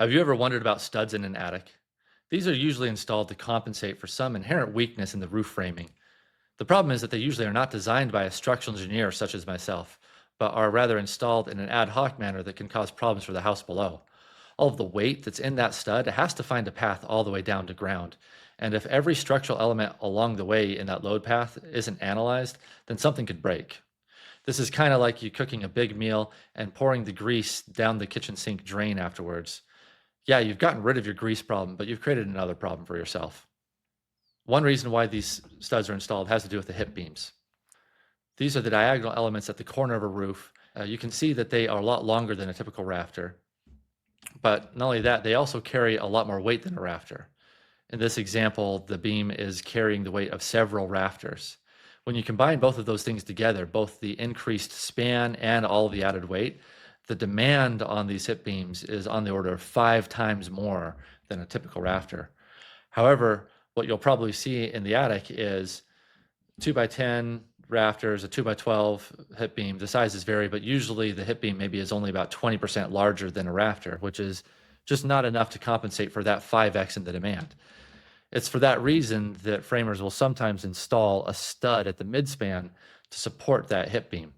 Have you ever wondered about studs in an attic? These are usually installed to compensate for some inherent weakness in the roof framing. The problem is that they usually are not designed by a structural engineer such as myself, but are rather installed in an ad hoc manner that can cause problems for the house below. All of the weight that's in that stud has to find a path all the way down to ground. And if every structural element along the way in that load path isn't analyzed, then something could break. This is kind of like you cooking a big meal and pouring the grease down the kitchen sink drain afterwards. Yeah, you've gotten rid of your grease problem, but you've created another problem for yourself. One reason why these studs are installed has to do with the hip beams. These are the diagonal elements at the corner of a roof. You can see that they are a lot longer than a typical rafter. But not only that, they also carry a lot more weight than a rafter. In this example, the beam is carrying the weight of several rafters. When you combine both of those things together, both the increased span and all the added weight, the demand on these hip beams is on the order of 5 times more than a typical rafter. However, what you'll probably see in the attic is 2 by 10 rafters, a 2 by 12 hip beam. The sizes vary, but usually the hip beam maybe is only about 20% larger than a rafter, which is just not enough to compensate for that 5x in the demand. It's for that reason that framers will sometimes install a stud at the midspan to support that hip beam.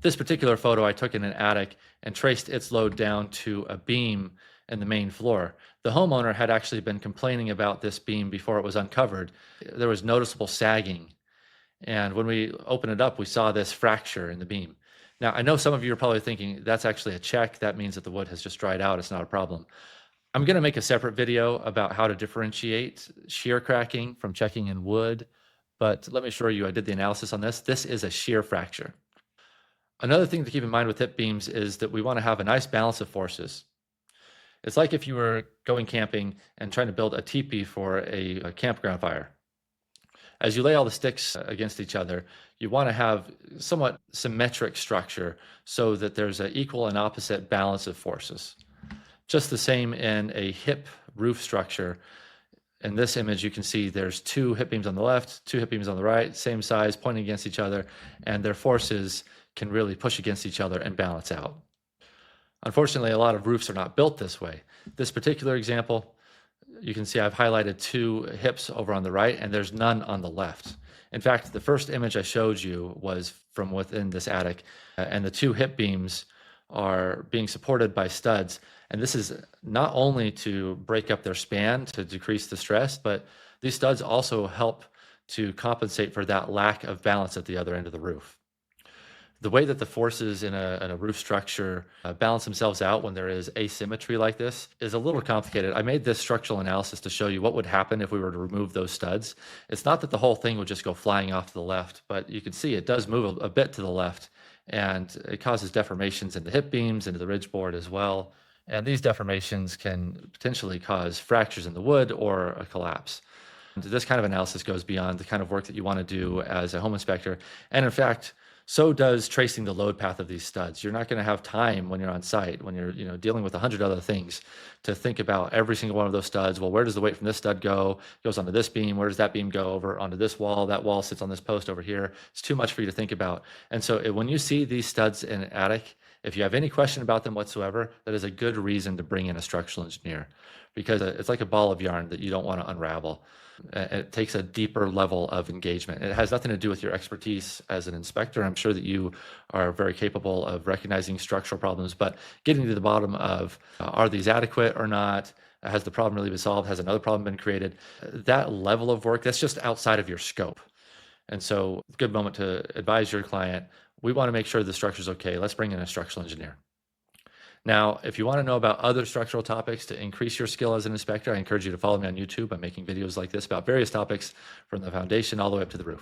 This particular photo I took in an attic and traced its load down to a beam in the main floor. The homeowner had actually been complaining about this beam before it was uncovered. There was noticeable sagging. And when we opened it up, we saw this fracture in the beam. Now, I know some of you are probably thinking that's actually a check. That means that the wood has just dried out. It's not a problem. I'm going to make a separate video about how to differentiate shear cracking from checking in wood. But let me assure you, I did the analysis on this. This is a shear fracture. Another thing to keep in mind with hip beams is that we want to have a nice balance of forces. It's like if you were going camping and trying to build a teepee for a campground fire. As you lay all the sticks against each other, you want to have somewhat symmetric structure so that there's an equal and opposite balance of forces. Just the same in a hip roof structure. In this image, you can see there's 2 hip beams on the left, 2 hip beams on the right, same size, pointing against each other, and their forces can really push against each other and balance out. Unfortunately, a lot of roofs are not built this way. This particular example, you can see I've highlighted 2 hips over on the right, and there's none on the left. In fact, the first image I showed you was from within this attic, and the 2 hip beams are being supported by studs. And this is not only to break up their span to decrease the stress, but these studs also help to compensate for that lack of balance at the other end of the roof. The way that the forces in a roof structure balance themselves out when there is asymmetry like this is a little complicated. I made this structural analysis to show you what would happen if we were to remove those studs. It's not that the whole thing would just go flying off to the left, but you can see it does move a bit to the left, and it causes deformations in the hip beams, into the ridge board as well. And these deformations can potentially cause fractures in the wood or a collapse. And this kind of analysis goes beyond the kind of work that you want to do as a home inspector. And in fact, so does tracing the load path of these studs. You're not going to have time when you're on site, when you're dealing with 100 other things, to think about every single one of those studs. Well, where does the weight from this stud go? It goes onto this beam. Where does that beam go? Over onto this wall. That wall sits on this post over here. It's too much for you to think about. And so when you see these studs in an attic, if you have any question about them whatsoever, that is a good reason to bring in a structural engineer, because it's like a ball of yarn that you don't want to unravel. It takes a deeper level of engagement. It has nothing to do with your expertise as an inspector. I'm sure that you are very capable of recognizing structural problems, but getting to the bottom of are these adequate or not? Has the problem really been solved? Has another problem been created? That level of work, that's just outside of your scope. And so, good moment to advise your client. We want to make sure the structure is okay. Let's bring in a structural engineer. Now, if you want to know about other structural topics to increase your skill as an inspector, I encourage you to follow me on YouTube. I'm making videos like this about various topics from the foundation all the way up to the roof.